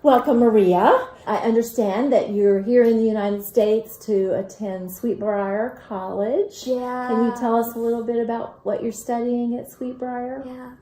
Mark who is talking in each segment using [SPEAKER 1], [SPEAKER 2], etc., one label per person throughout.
[SPEAKER 1] Welcome, Maria. I understand that you're here in the United States to attend Sweetbriar College.
[SPEAKER 2] Yeah.
[SPEAKER 1] Can you tell us a little bit about what you're studying at Sweetbriar?
[SPEAKER 2] Yeah.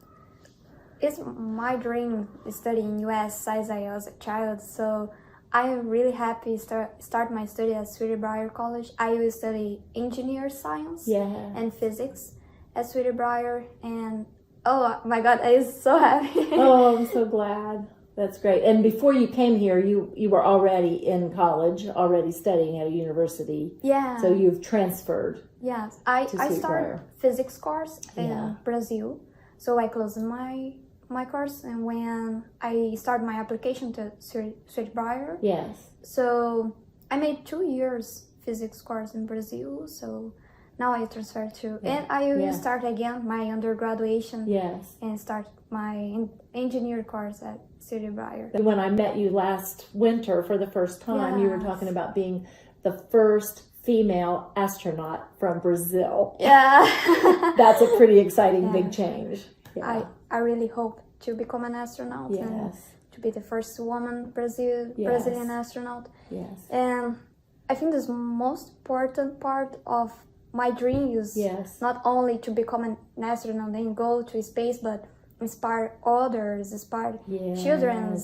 [SPEAKER 2] It's my dream to study in US since I was a child, so I am really happy to start my study at Sweetbriar College. I will study engineer science and physics at Sweetbriar, and oh my God, I'm so happy.
[SPEAKER 1] Oh, I'm so glad. That's great. And before you came here, you were already in college, already studying at a university.
[SPEAKER 2] Yeah.
[SPEAKER 1] So you've transferred.
[SPEAKER 2] Yes. I started physics course in Brazil. So I closed my course, and when I started my application to Sweetbriar.
[SPEAKER 1] Yes.
[SPEAKER 2] So I made 2 years physics course in Brazil. So now I transfer to, and I will start again my undergraduation.
[SPEAKER 1] Yes.
[SPEAKER 2] And start my engineer course at Sweetbriar.
[SPEAKER 1] When I met you last winter for the first time, you were talking about being the first female astronaut from Brazil.
[SPEAKER 2] Yeah.
[SPEAKER 1] That's a pretty exciting big change. Yeah.
[SPEAKER 2] I really hope to become an astronaut and to be the first woman Brazilian astronaut.
[SPEAKER 1] Yes.
[SPEAKER 2] And I think the most important part of my dream is not only to become an astronaut and go to space, but inspire others, inspire children,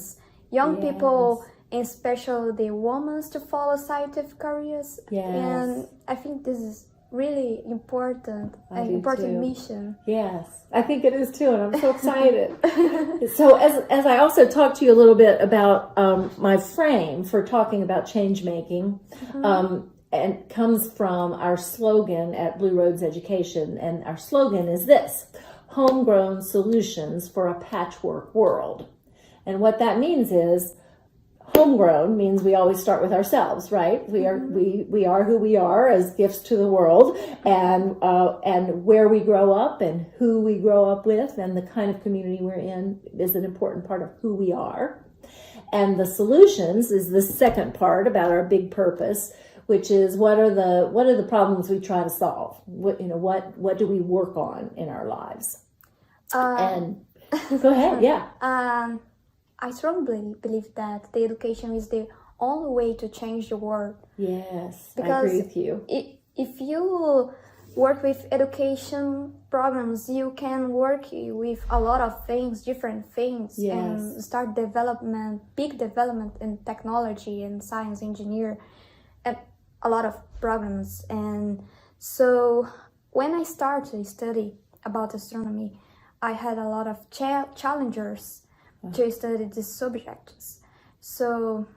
[SPEAKER 2] young people, and especially the women to follow scientific careers.
[SPEAKER 1] Yes.
[SPEAKER 2] And I think this is really important, an important mission.
[SPEAKER 1] Yes, I think it is too, and I'm so excited. So as I also talked to you a little bit about my frame for talking about change making, and comes from our slogan at Blue Roads Education, and our slogan is this: homegrown solutions for a patchwork world. And what that means is, homegrown means we always start with ourselves, right? We are who we are as gifts to the world, and where we grow up and who we grow up with and the kind of community we're in is an important part of who we are. And the solutions is the second part about our big purpose, which is what are the problems we try to solve? What do we work on in our lives? And go ahead,
[SPEAKER 2] I strongly believe that the education is the only way to change the world.
[SPEAKER 1] Yes,
[SPEAKER 2] because
[SPEAKER 1] I agree with you.
[SPEAKER 2] If you work with education programs, you can work with a lot of things, different things, and start big development in technology and science, engineer, and a lot of programs. And so when I started to study about astronomy, I had a lot of challengers to study these subjects. So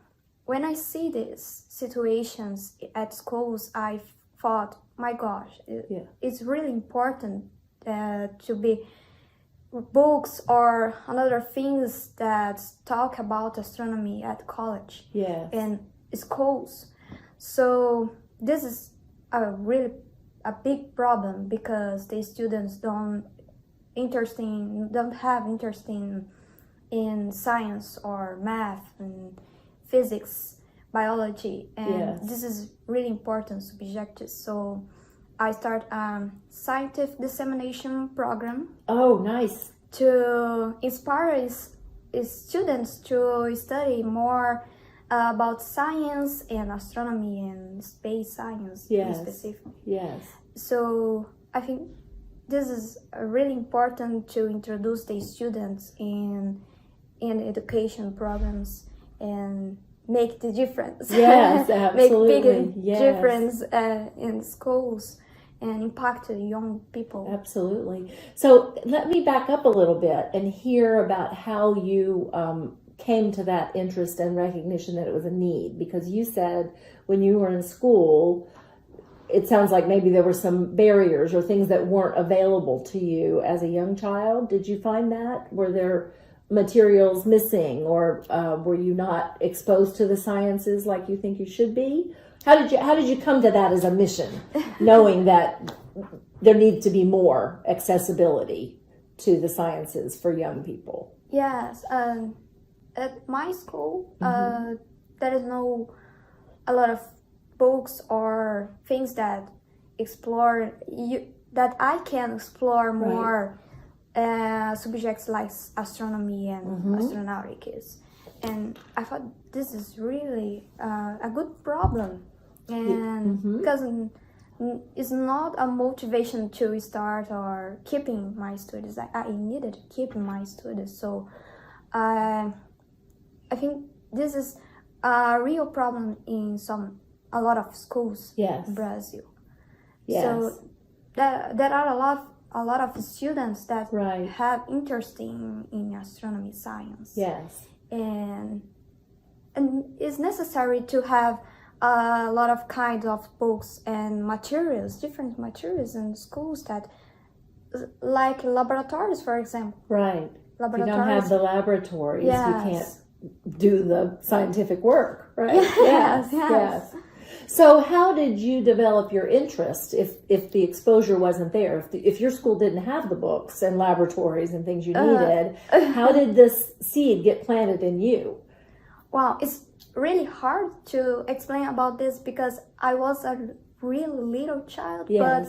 [SPEAKER 2] when I see these situations at schools, I thought, my gosh, it's really important to be books or another things that talk about astronomy at college and schools. So this is a big problem because the students don't have interest in science or math and physics, biology, and this is really important subjects. So I start a scientific dissemination program.
[SPEAKER 1] Oh, nice.
[SPEAKER 2] To inspire students to study more about science and astronomy and space science specifically. Yes. So I think this is really important to introduce the students in education programs and make the difference.
[SPEAKER 1] Yes, absolutely.
[SPEAKER 2] Make big difference in schools and impact the young people.
[SPEAKER 1] Absolutely. So let me back up a little bit and hear about how you came to that interest and recognition that it was a need, because you said when you were in school, it sounds like maybe there were some barriers or things that weren't available to you as a young child. Did you find that? Were there materials missing, or were you not exposed to the sciences like you think you should be? How did you come to that as a mission, knowing that there needs to be more accessibility to the sciences for young people?
[SPEAKER 2] Yes, at my school, there is no a lot of books or things that explore that I can explore more subjects like astronomy and astronautics. and I thought this is really a good problem, and because it's not a motivation to start or keeping my studies. I needed to keep my studies, so I think this is a real problem in a lot of schools in Brazil.
[SPEAKER 1] Yes.
[SPEAKER 2] So there are a lot of students that have interest in astronomy science.
[SPEAKER 1] Yes.
[SPEAKER 2] And it's necessary to have a lot of kinds of books and materials, different materials in schools that, like laboratories, for example.
[SPEAKER 1] Right. If you don't have the laboratories,
[SPEAKER 2] yes.
[SPEAKER 1] you can't do the scientific work, right?
[SPEAKER 2] Yes.
[SPEAKER 1] So how did you develop your interest if the exposure wasn't there? If your school didn't have the books and laboratories and things you needed, how did this seed get planted in you?
[SPEAKER 2] Wow, it's really hard to explain about this because I was a really little child, but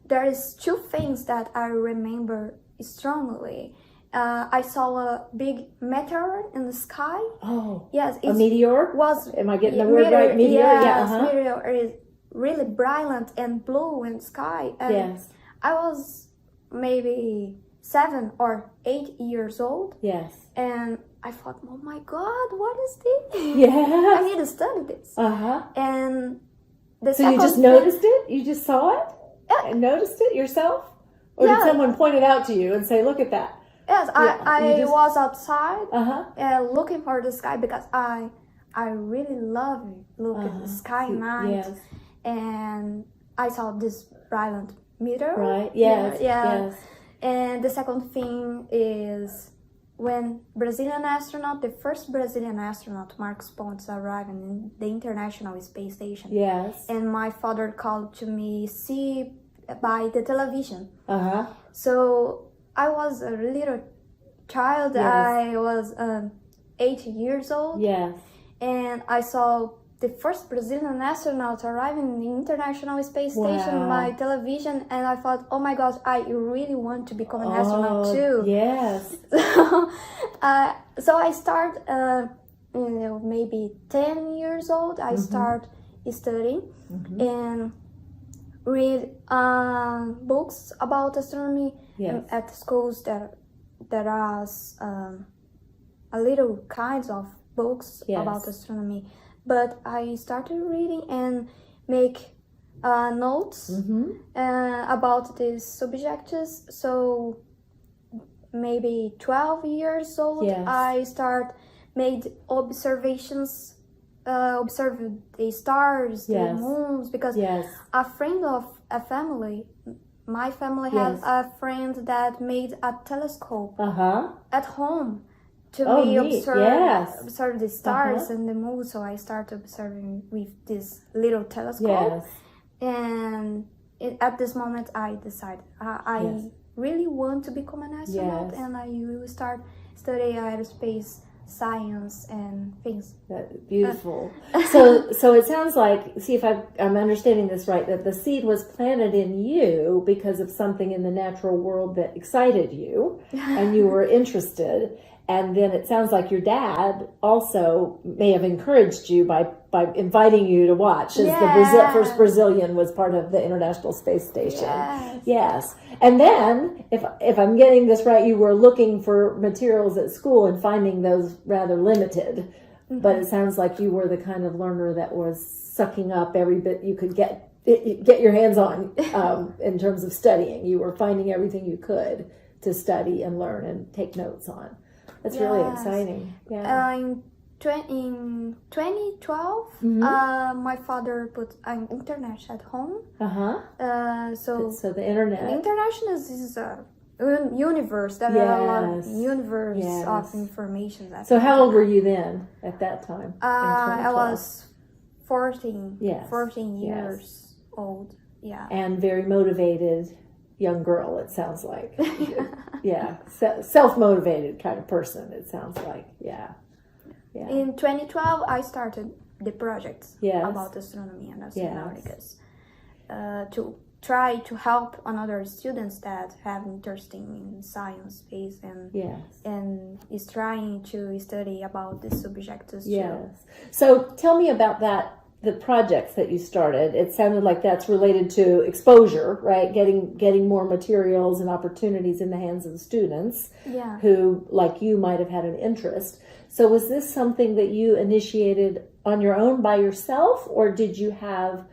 [SPEAKER 2] there is two things that I remember strongly. I saw a big meteor in the sky.
[SPEAKER 1] Oh,
[SPEAKER 2] yes,
[SPEAKER 1] a meteor? Am I getting the word right? Meteor?
[SPEAKER 2] Yes, meteor is really brilliant and blue in the sky. And I was maybe 7 or 8 years old.
[SPEAKER 1] Yes.
[SPEAKER 2] And I thought, oh my God, what is this?
[SPEAKER 1] Yes.
[SPEAKER 2] I need to study this. And
[SPEAKER 1] so you just noticed it? You just saw it? And noticed it yourself? Or did someone point it out to you and say, look at that?
[SPEAKER 2] Yes, I was outside looking for the sky because I really love look at the sky at night.
[SPEAKER 1] Yes.
[SPEAKER 2] And I saw this brilliant meteor.
[SPEAKER 1] Right, yes.
[SPEAKER 2] And the second thing is when the first Brazilian astronaut, Marcos Pontes, arrived in the International Space Station.
[SPEAKER 1] Yes.
[SPEAKER 2] And my father called to me, see by the television. So I was a little child. I was 8 years old.
[SPEAKER 1] Yes.
[SPEAKER 2] And I saw the first Brazilian astronaut arriving in the International Space Station by television, and I thought, oh my gosh, I really want to become an astronaut too.
[SPEAKER 1] Yes.
[SPEAKER 2] So I start maybe 10 years old. I start studying and read books about astronomy. At schools there are a little kinds of books about astronomy, but I started reading and make notes about these subjects. So maybe 12 years old, I made observations, observed the stars, the moons, because a friend of a family, my family has a friend that made a telescope at home to observe the stars and the moon. So I started observing with this little telescope. And at this moment I decided I really want to become an astronaut, and I will start studying aerospace science and things.
[SPEAKER 1] Beautiful. So it sounds like, see if I'm understanding this right, that the seed was planted in you because of something in the natural world that excited you and you were interested. And then it sounds like your dad also may have encouraged you by inviting you to watch, as the first Brazilian was part of the International Space Station. Yes. And then, if I'm getting this right, you were looking for materials at school and finding those rather limited. But it sounds like you were the kind of learner that was sucking up every bit you could get your hands on in terms of studying. You were finding everything you could to study and learn and take notes on. That's really exciting.
[SPEAKER 2] In 2012, my father put an internet at home. So
[SPEAKER 1] the internet.
[SPEAKER 2] The internet is a universe. There are a lot of universe of information.
[SPEAKER 1] So how old were you then at that time?
[SPEAKER 2] I was 14 years old. Yeah.
[SPEAKER 1] And very motivated young girl, it sounds like. Self-motivated kind of person, it sounds like. In
[SPEAKER 2] 2012 I started the project about astronomy and astronautics to try to help another students that have interest in science, space, and is trying to study about the subjects too.
[SPEAKER 1] Yes. So tell me about that. The projects that you started. It sounded like that's related to exposure, right? Getting more materials and opportunities in the hands of the students who, like you, might have had an interest. So was this something that you initiated on your own by yourself, or did you have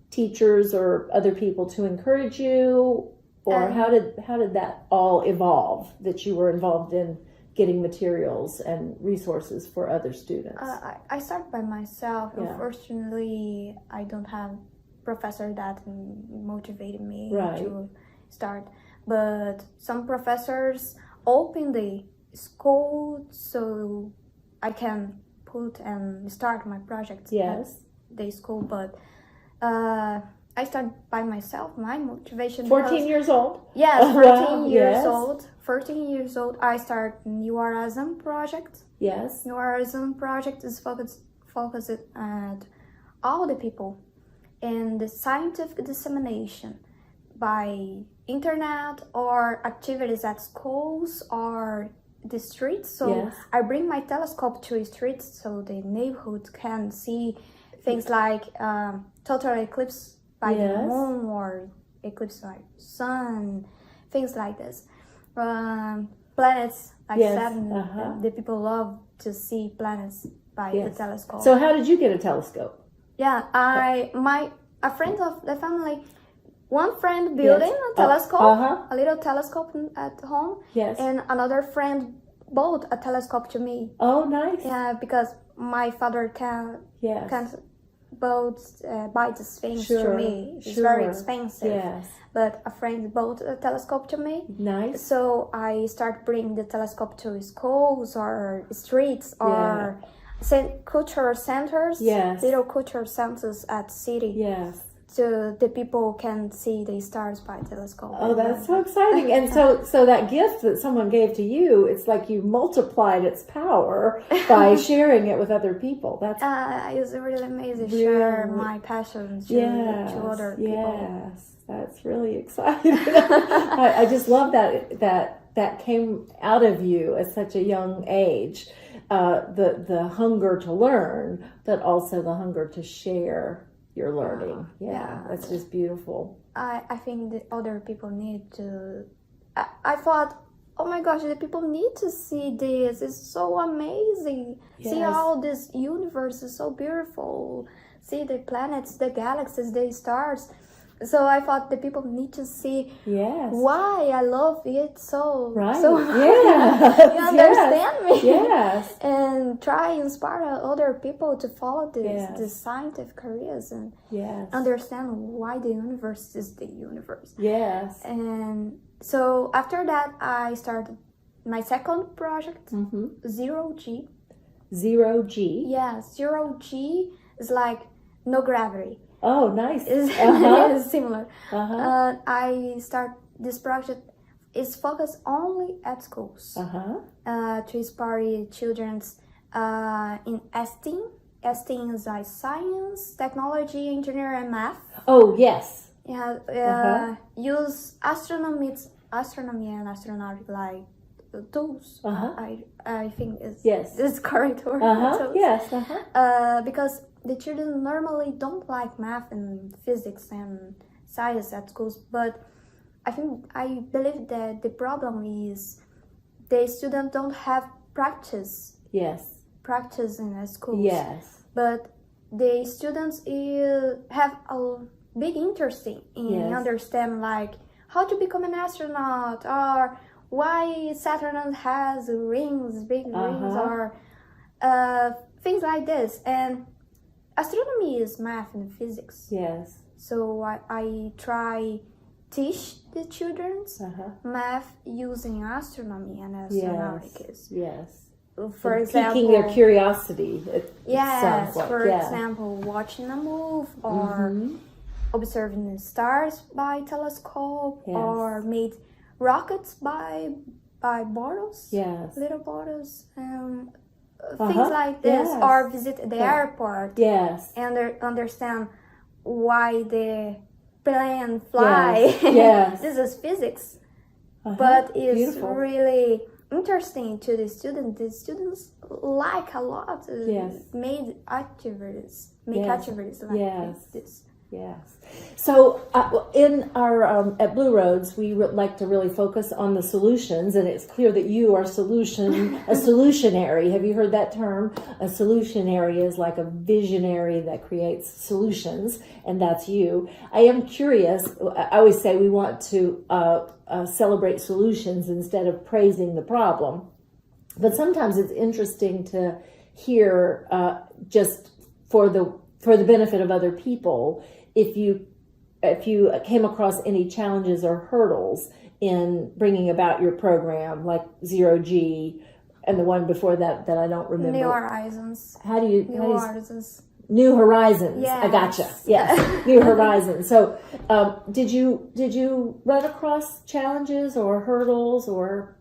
[SPEAKER 1] teachers or other people to encourage you, or how did that all evolve, that you were involved in getting materials and resources for other students?
[SPEAKER 2] I start by myself. Unfortunately, I don't have professor that motivated me to start, but some professors open the school so I can put and start my project at the school. But I start by myself. My motivation.
[SPEAKER 1] 14 years old?
[SPEAKER 2] Yes, 14 years old. 14 years old. I start New Horizon project.
[SPEAKER 1] Yes.
[SPEAKER 2] New Horizon project is focused at all the people and the scientific dissemination by internet or activities at schools or the streets. So I bring my telescope to the streets so the neighborhood can see things like total eclipse by the moon or eclipse by sun, things like this. Planets like Saturn, the people love to see planets by the telescope.
[SPEAKER 1] So how did you get a telescope?
[SPEAKER 2] Yeah, a friend of the family, one friend building a telescope, a little telescope at home, and another friend bought a telescope to me.
[SPEAKER 1] Oh, nice.
[SPEAKER 2] Yeah, because my father can't buy these things to me. It's very expensive.
[SPEAKER 1] Yes.
[SPEAKER 2] But a friend bought a telescope to me.
[SPEAKER 1] Nice.
[SPEAKER 2] So I start bringing the telescope to schools or streets or cultural centers.
[SPEAKER 1] Yes.
[SPEAKER 2] Little cultural centers at city.
[SPEAKER 1] Yes.
[SPEAKER 2] So the people can see the stars by telescope.
[SPEAKER 1] Oh, that's so exciting. And so that gift that someone gave to you, it's like you multiplied its power by sharing it with other people. That's
[SPEAKER 2] it's really amazing. Share my passion to other people.
[SPEAKER 1] Yes, that's really exciting. I just love that came out of you at such a young age. The hunger to learn, but also the hunger to share your learning. That's just beautiful.
[SPEAKER 2] I think that other people need to. I thought, oh my gosh, the people need to see this. It's so amazing. See how this universe is so beautiful. See the planets, the galaxies, the stars. So I thought the people need to see why I love it so so much. You understand me?
[SPEAKER 1] Yes.
[SPEAKER 2] And try inspire other people to follow this scientific careers and understand why the universe is the universe.
[SPEAKER 1] Yes.
[SPEAKER 2] And so after that, I started my second project, Zero G.
[SPEAKER 1] Zero G?
[SPEAKER 2] Yeah, Zero G is like no gravity.
[SPEAKER 1] Oh, nice.
[SPEAKER 2] It's similar. I start this project is focused only at schools to inspire children's in STEAM. STEAM is like science, technology, engineering, and math.
[SPEAKER 1] Oh, yes.
[SPEAKER 2] Use astronomy and astronaut like tools. I think it's correct word.
[SPEAKER 1] Yes.
[SPEAKER 2] Because the children normally don't like math and physics and science at schools, but I believe that the problem is the students don't have practice.
[SPEAKER 1] Yes.
[SPEAKER 2] Practice in the schools.
[SPEAKER 1] Yes.
[SPEAKER 2] But the students have a big interest in understand like how to become an astronaut or why Saturn has rings, big rings, or things like this. And astronomy is math and physics.
[SPEAKER 1] Yes.
[SPEAKER 2] So I try teach the children math using astronomy and astronautics.
[SPEAKER 1] Yes.
[SPEAKER 2] For example,
[SPEAKER 1] piquing their curiosity.
[SPEAKER 2] Yes. For example, watching a movie or observing the stars by telescope or made rockets by bottles. Yes. Little bottles. Things like this, or visit the airport and understand why the plane fly.
[SPEAKER 1] Yes. Yes.
[SPEAKER 2] This is physics,
[SPEAKER 1] Uh-huh.
[SPEAKER 2] but it's
[SPEAKER 1] Beautiful.
[SPEAKER 2] really interesting to the students. The students like a lot.
[SPEAKER 1] Yes.
[SPEAKER 2] Make activities like
[SPEAKER 1] Yes.
[SPEAKER 2] this.
[SPEAKER 1] Yes. So in our at Blue Roads, we like to really focus on the solutions, and it's clear that you are a solutionary. Have you heard that term? A solutionary is like a visionary that creates solutions, and that's you. I am curious. I always say we want to celebrate solutions instead of praising the problem, but sometimes it's interesting to hear just for the benefit of other people. If you came across any challenges or hurdles in bringing about your program, like 0G and the one before that I don't remember.
[SPEAKER 2] New Horizons.
[SPEAKER 1] New Horizons.
[SPEAKER 2] Yes.
[SPEAKER 1] I gotcha. Yes, New Horizons. So, did you run across challenges or hurdles or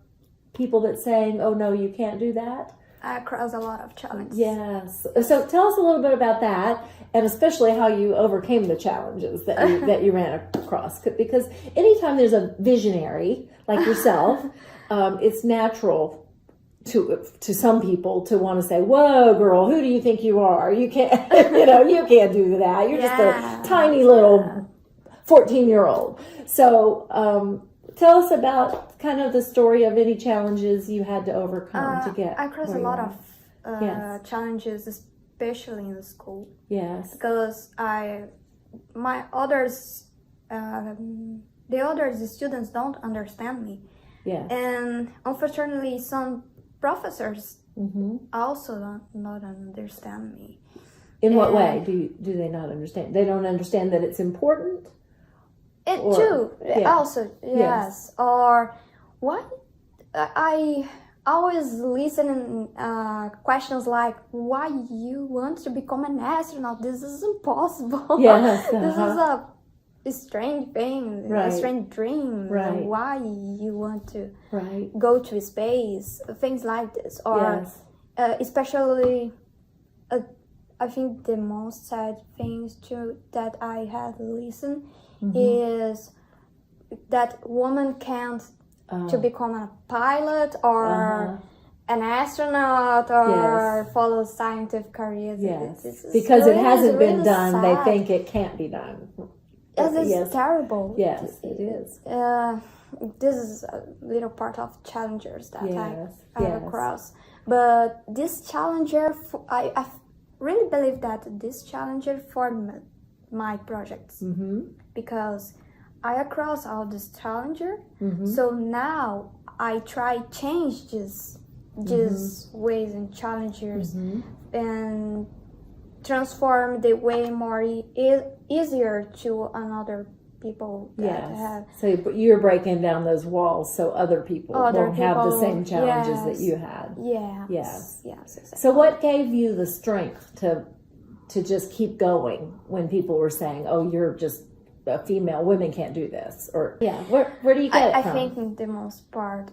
[SPEAKER 1] people that saying, "Oh no, you can't do that"?
[SPEAKER 2] I crossed a lot of challenges.
[SPEAKER 1] Yes. So tell us a little bit about that, and especially how you overcame the challenges that you ran across. Because anytime there's a visionary like yourself, it's natural to some people to want to say, "Whoa, girl, who do you think you are? You can't, you can't do that. You're just a tiny little 14-year-old." So tell us about kind of the story of any challenges you had to overcome to get.
[SPEAKER 2] I crossed a
[SPEAKER 1] where
[SPEAKER 2] lot
[SPEAKER 1] you
[SPEAKER 2] of
[SPEAKER 1] Yes.
[SPEAKER 2] challenges, especially in the school,
[SPEAKER 1] Yes.
[SPEAKER 2] because the students don't understand me,
[SPEAKER 1] Yes.
[SPEAKER 2] and unfortunately, some professors
[SPEAKER 1] Mm-hmm.
[SPEAKER 2] also not understand me.
[SPEAKER 1] In what
[SPEAKER 2] And-
[SPEAKER 1] way do they not understand? They don't understand that it's important.
[SPEAKER 2] It
[SPEAKER 1] Or-
[SPEAKER 2] too,
[SPEAKER 1] yeah.
[SPEAKER 2] also, yes. Or why I always listen questions like, why you want to become an astronaut? This is impossible.
[SPEAKER 1] Yes,
[SPEAKER 2] This
[SPEAKER 1] uh-huh.
[SPEAKER 2] is a strange thing,
[SPEAKER 1] Right.
[SPEAKER 2] a strange dream.
[SPEAKER 1] Right.
[SPEAKER 2] Why you want to
[SPEAKER 1] Right.
[SPEAKER 2] go to space? Things like this. Or
[SPEAKER 1] Yes.
[SPEAKER 2] especially, I think the most sad things too that I had listened is that woman can't to become a pilot or an astronaut or follow scientific careers.
[SPEAKER 1] Yes.
[SPEAKER 2] This is
[SPEAKER 1] Because it
[SPEAKER 2] really,
[SPEAKER 1] hasn't been
[SPEAKER 2] really
[SPEAKER 1] done, they
[SPEAKER 2] sad.
[SPEAKER 1] think it can't be done.
[SPEAKER 2] Yes, it's
[SPEAKER 1] Yes.
[SPEAKER 2] terrible.
[SPEAKER 1] Yes, it is.
[SPEAKER 2] This is a little part of challengers that
[SPEAKER 1] Yes,
[SPEAKER 2] I
[SPEAKER 1] yes.
[SPEAKER 2] across. But this challenger, I really believe that this challenger for my projects, because I across all this challenger. So now I try change these ways and challengers and transform the way more easier to another people that have.
[SPEAKER 1] So you're breaking down those walls so other people won't have the same challenges that you had.
[SPEAKER 2] Yes. Exactly.
[SPEAKER 1] So what gave you the strength to just keep going when people were saying, "Oh, you're just a female, women can't do this"? Or where do you get it from?
[SPEAKER 2] I think the most part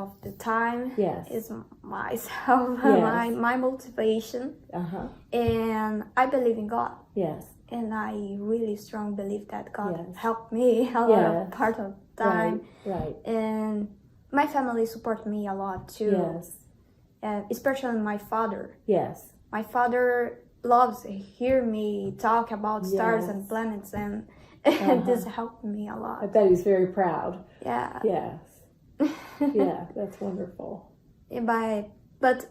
[SPEAKER 2] of the time is myself, my motivation, and I believe in God.
[SPEAKER 1] Yes.
[SPEAKER 2] And I really strong believe that God helped me a lot of part of time.
[SPEAKER 1] Right.
[SPEAKER 2] And my family support me a lot too.
[SPEAKER 1] Yes.
[SPEAKER 2] Especially my father.
[SPEAKER 1] Yes.
[SPEAKER 2] My father loves to hear me talk about stars and planets, and this helped me a lot.
[SPEAKER 1] I bet he's very proud.
[SPEAKER 2] Yeah.
[SPEAKER 1] Yes. Yeah, that's wonderful.
[SPEAKER 2] But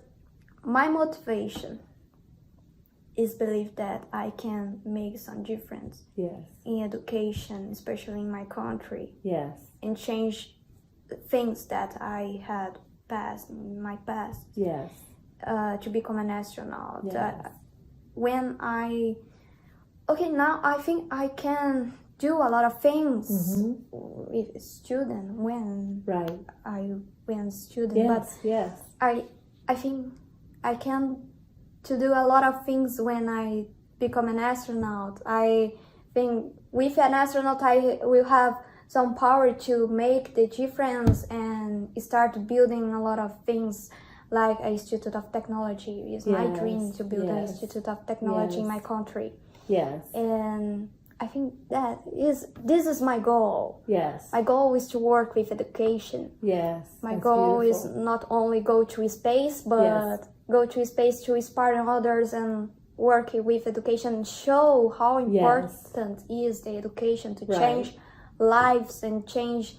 [SPEAKER 2] my motivation is believe that I can make some difference in education, especially in my country, and change things that I had passed in my past. To become an astronaut. Now I think I can do a lot of things with a student when I went student. But I think I can to do a lot of things when I become an astronaut. I think with an astronaut I will have some power to make the difference and start building a lot of things like an Institute of Technology. It's my dream to build an Institute of Technology in my country. And I think this is my goal.
[SPEAKER 1] Yes.
[SPEAKER 2] My goal is to work with education.
[SPEAKER 1] Yes.
[SPEAKER 2] My goal is not only go to space, but go to space to inspire others and work with education, show how important is the education to change lives and change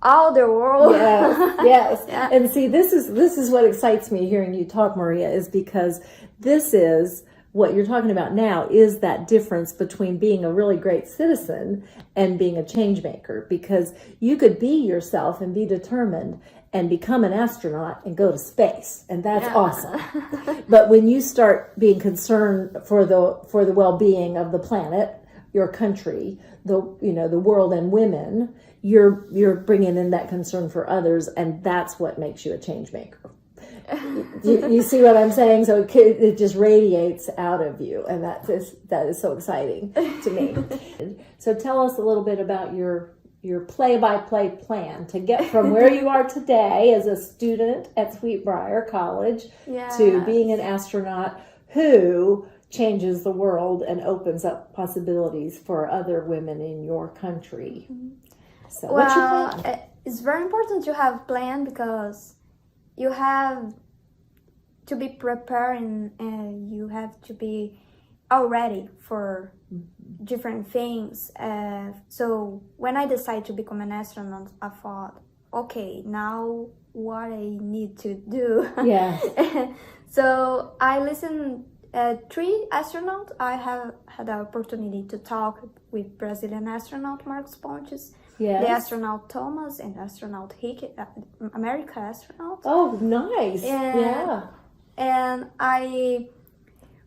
[SPEAKER 2] all the world.
[SPEAKER 1] Yes. And see, this is what excites me hearing you talk, Maria, is because this is what you're talking about now, is that difference between being a really great citizen and being a change maker, because you could be yourself and be determined and become an astronaut and go to space, and that's awesome. But when you start being concerned for the well-being of the planet, your country, the world, and women, you're bringing in that concern for others, and that's what makes you a change maker. You see what I'm saying? So it just radiates out of you, and that is so exciting to me. So tell us a little bit about your play-by-play plan to get from where you are today as a student at Sweetbriar College to being an astronaut who changes the world and opens up possibilities for other women in your country. So what's your plan?
[SPEAKER 2] It's very important to have a plan, because you have to be prepared and you have to be all ready for different things. So when I decided to become an astronaut, I thought, okay, now what I need to do. So I listened 3 astronauts. I have had the opportunity to talk with Brazilian astronaut Marcos Pontes, the astronaut Thomas, and astronaut Rick, American astronaut.
[SPEAKER 1] Oh, nice.
[SPEAKER 2] And I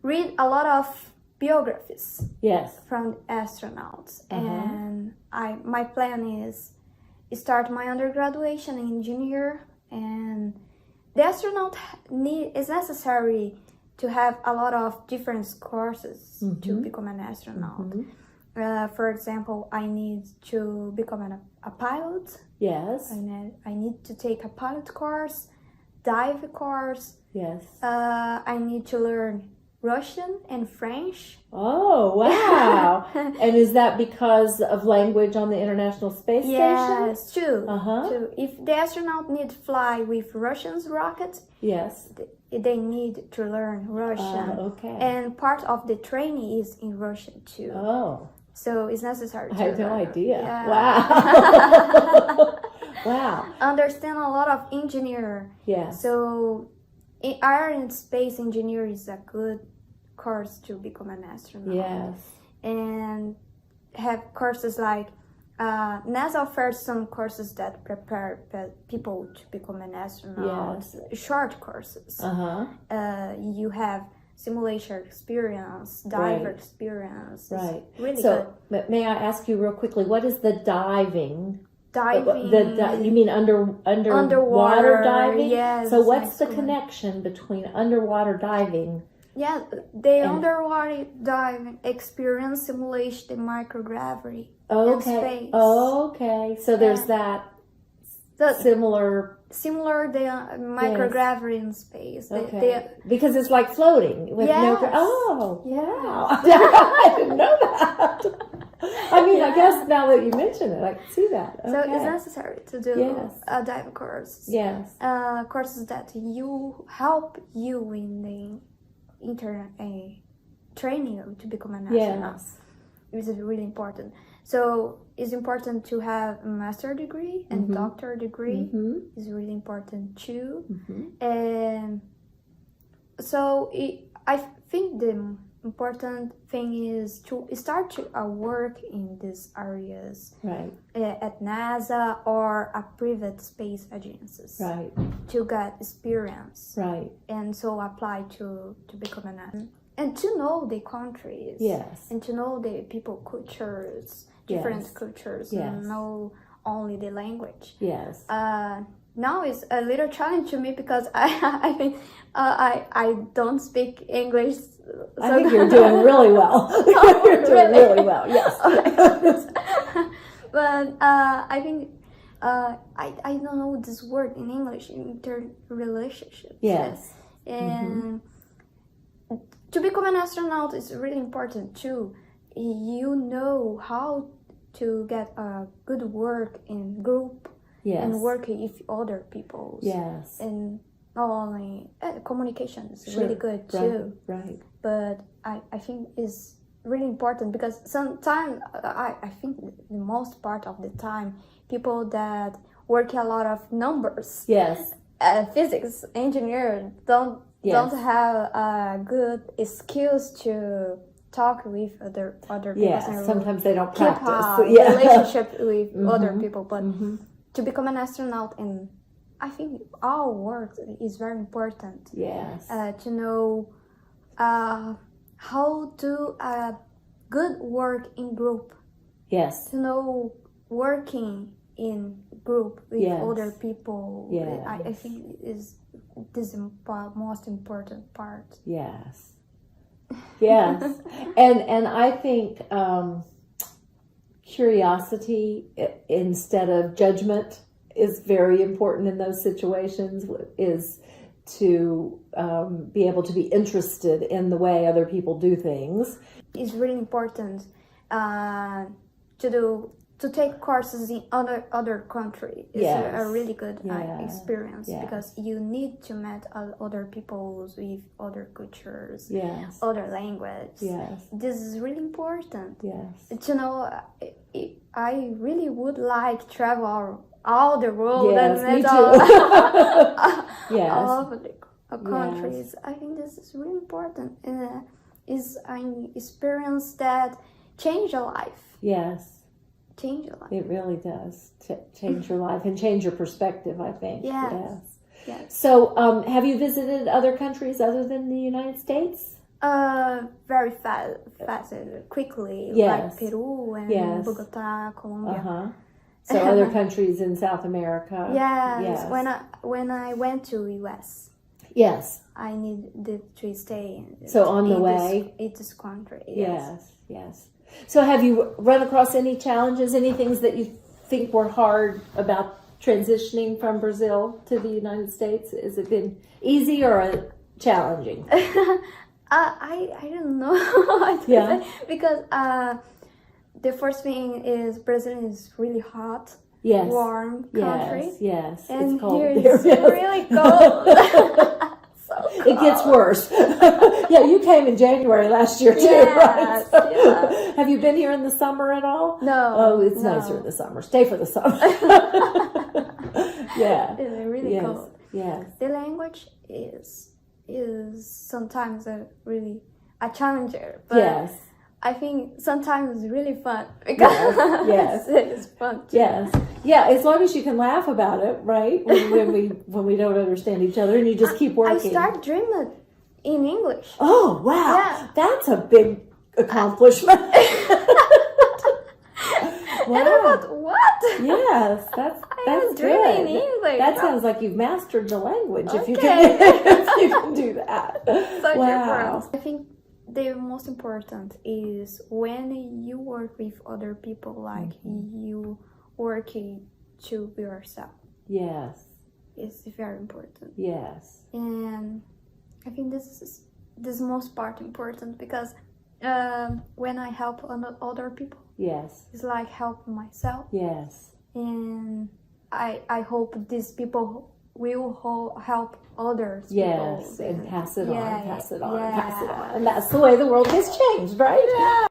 [SPEAKER 2] read a lot of biographies from astronauts. And my plan is start my undergraduation in engineer, and the astronaut is necessary to have a lot of different courses to become an astronaut. For example, I need to become a pilot.
[SPEAKER 1] Yes.
[SPEAKER 2] I need to take a pilot course, dive course.
[SPEAKER 1] Yes.
[SPEAKER 2] I need to learn Russian and French.
[SPEAKER 1] Oh, wow. And is that because of language on the International Space Station?
[SPEAKER 2] Yes, true. True. If the astronaut need to fly with Russian rockets, they need to learn Russian.
[SPEAKER 1] Okay.
[SPEAKER 2] And part of the training is in Russian too.
[SPEAKER 1] Oh.
[SPEAKER 2] So it's necessary to
[SPEAKER 1] I have no idea.
[SPEAKER 2] Yeah.
[SPEAKER 1] Wow. Wow.
[SPEAKER 2] Understand a lot of engineer.
[SPEAKER 1] Yes.
[SPEAKER 2] So air and space engineer is a good course to become an astronaut.
[SPEAKER 1] Yes.
[SPEAKER 2] And have courses like NASA offers some courses that prepare people to become an astronaut. Short courses. You have simulation experience, diver experience.
[SPEAKER 1] Right.
[SPEAKER 2] Really
[SPEAKER 1] so, good. May I ask you real quickly, what is the diving? You mean underwater diving?
[SPEAKER 2] Yes.
[SPEAKER 1] So what's the connection between underwater diving?
[SPEAKER 2] Yeah, the underwater diving experience simulates the microgravity in space.
[SPEAKER 1] Okay. So there's that similar the
[SPEAKER 2] microgravity in space.
[SPEAKER 1] Because it's like floating with no. Oh, wow! I didn't know that. I mean, I guess now that you mention it, I can see that. Okay.
[SPEAKER 2] So it's necessary to do a dive course.
[SPEAKER 1] Yes.
[SPEAKER 2] Courses that help you in the training to become an astronaut.
[SPEAKER 1] Yes.
[SPEAKER 2] This is really important. So it's important to have a master's degree and doctor degree. It's really important too. And so I think the important thing is to start to work in these areas,
[SPEAKER 1] right?
[SPEAKER 2] At NASA or a private space agencies,
[SPEAKER 1] right?
[SPEAKER 2] To get experience,
[SPEAKER 1] right?
[SPEAKER 2] And so apply to become an astronaut. And to know the countries,
[SPEAKER 1] yes,
[SPEAKER 2] and to know the people cultures, different cultures, and know only the language.
[SPEAKER 1] Yes.
[SPEAKER 2] Now it's a little challenge to me because I don't speak English. So
[SPEAKER 1] I think you're doing really well. You're doing really well. Yes.
[SPEAKER 2] But I think I don't know this word in English, interrelationships.
[SPEAKER 1] Yes.
[SPEAKER 2] And to become an astronaut is really important too, you know how to get a good work in group
[SPEAKER 1] Yes.
[SPEAKER 2] and work with other people.
[SPEAKER 1] Yes.
[SPEAKER 2] And not only communication is
[SPEAKER 1] Sure.
[SPEAKER 2] really good too.
[SPEAKER 1] Right.
[SPEAKER 2] But I think is really important because sometimes I think the most part of the time people that work a lot of numbers,
[SPEAKER 1] Yes.
[SPEAKER 2] physics engineer don't have good skills to talk with other people.
[SPEAKER 1] Yes.
[SPEAKER 2] and
[SPEAKER 1] Sometimes they don't
[SPEAKER 2] keep
[SPEAKER 1] practice.
[SPEAKER 2] a relationship with other people. But
[SPEAKER 1] Mm-hmm.
[SPEAKER 2] to become an astronaut, and I think our work is very important.
[SPEAKER 1] Yes.
[SPEAKER 2] To know how to good work in group,
[SPEAKER 1] Yes.
[SPEAKER 2] to know working in group with
[SPEAKER 1] Yes.
[SPEAKER 2] other people.
[SPEAKER 1] Yes.
[SPEAKER 2] I think this is the most important part.
[SPEAKER 1] Yes. Yes. and I think curiosity instead of judgment is very important in those situations, is to be able to be interested in the way other people do things.
[SPEAKER 2] It's really important to take courses in other countries. It's
[SPEAKER 1] Yes.
[SPEAKER 2] a really good
[SPEAKER 1] Yeah.
[SPEAKER 2] experience
[SPEAKER 1] Yeah.
[SPEAKER 2] because you need to meet other people with other cultures,
[SPEAKER 1] Yes.
[SPEAKER 2] other language.
[SPEAKER 1] Yes.
[SPEAKER 2] This is really important.
[SPEAKER 1] Yes.
[SPEAKER 2] To know, I really would like travel all the world
[SPEAKER 1] Yes,
[SPEAKER 2] and
[SPEAKER 1] me
[SPEAKER 2] meet
[SPEAKER 1] too.
[SPEAKER 2] all
[SPEAKER 1] Yes.
[SPEAKER 2] of the countries. I think this is really important. Is an experience that change your life.
[SPEAKER 1] Yes.
[SPEAKER 2] Change your life.
[SPEAKER 1] It really does change your life and change your perspective, I think.
[SPEAKER 2] Yes. Yes.
[SPEAKER 1] So, have you visited other countries other than the United States?
[SPEAKER 2] Very fast, quickly,
[SPEAKER 1] Yes.
[SPEAKER 2] like Peru and
[SPEAKER 1] Yes.
[SPEAKER 2] Bogota, Colombia.
[SPEAKER 1] Uh-huh. So other countries in South America.
[SPEAKER 2] Yes.
[SPEAKER 1] Yes.
[SPEAKER 2] When I went to US,
[SPEAKER 1] Yes.
[SPEAKER 2] I needed to stay.
[SPEAKER 1] So on the way?
[SPEAKER 2] in this country.
[SPEAKER 1] Yes. Yes. So have you run across any challenges, any things that you think were hard about transitioning from Brazil to the United States? Has it been easy or challenging?
[SPEAKER 2] I don't know.
[SPEAKER 1] Yeah.
[SPEAKER 2] Because the first thing is Brazil is really hot,
[SPEAKER 1] Yes.
[SPEAKER 2] warm country.
[SPEAKER 1] Yes. Yes.
[SPEAKER 2] And
[SPEAKER 1] it's cold.
[SPEAKER 2] here
[SPEAKER 1] there,
[SPEAKER 2] it's
[SPEAKER 1] yes.
[SPEAKER 2] really cold. So
[SPEAKER 1] It gets worse. Yeah, you came in January last year too,
[SPEAKER 2] Yes,
[SPEAKER 1] right?
[SPEAKER 2] yeah.
[SPEAKER 1] Have you been here in the summer at all?
[SPEAKER 2] No.
[SPEAKER 1] Oh, it's
[SPEAKER 2] no.
[SPEAKER 1] nicer in the summer. Stay for the summer. Yeah.
[SPEAKER 2] It's really
[SPEAKER 1] Yes.
[SPEAKER 2] cold.
[SPEAKER 1] Yes.
[SPEAKER 2] The language is sometimes a challenger, but
[SPEAKER 1] Yes.
[SPEAKER 2] I think sometimes it's really fun because
[SPEAKER 1] Yes.
[SPEAKER 2] it's fun too.
[SPEAKER 1] Yes. Yeah. As long as you can laugh about it, right? When we don't understand each other, and you just keep working.
[SPEAKER 2] I start dreaming in English.
[SPEAKER 1] Oh wow!
[SPEAKER 2] Yeah.
[SPEAKER 1] That's a big accomplishment.
[SPEAKER 2] And I thought, what?
[SPEAKER 1] Yes, that's
[SPEAKER 2] was dreaming
[SPEAKER 1] good.
[SPEAKER 2] in English.
[SPEAKER 1] That sounds like you've mastered the language. If you
[SPEAKER 2] Okay.
[SPEAKER 1] can, if you can do that.
[SPEAKER 2] Such a
[SPEAKER 1] Wow.
[SPEAKER 2] difference. I think the most important is when you work with other people, like you working to yourself.
[SPEAKER 1] Yes.
[SPEAKER 2] It's very important.
[SPEAKER 1] Yes.
[SPEAKER 2] And I think this is most part important because when I help other people,
[SPEAKER 1] Yes.
[SPEAKER 2] it's like help myself.
[SPEAKER 1] Yes.
[SPEAKER 2] And I hope these people will help others.
[SPEAKER 1] Yes.
[SPEAKER 2] people.
[SPEAKER 1] And pass it on,
[SPEAKER 2] Yeah,
[SPEAKER 1] pass it on,
[SPEAKER 2] yeah.
[SPEAKER 1] pass it on. And that's the way the world has changed, right?
[SPEAKER 2] Yeah.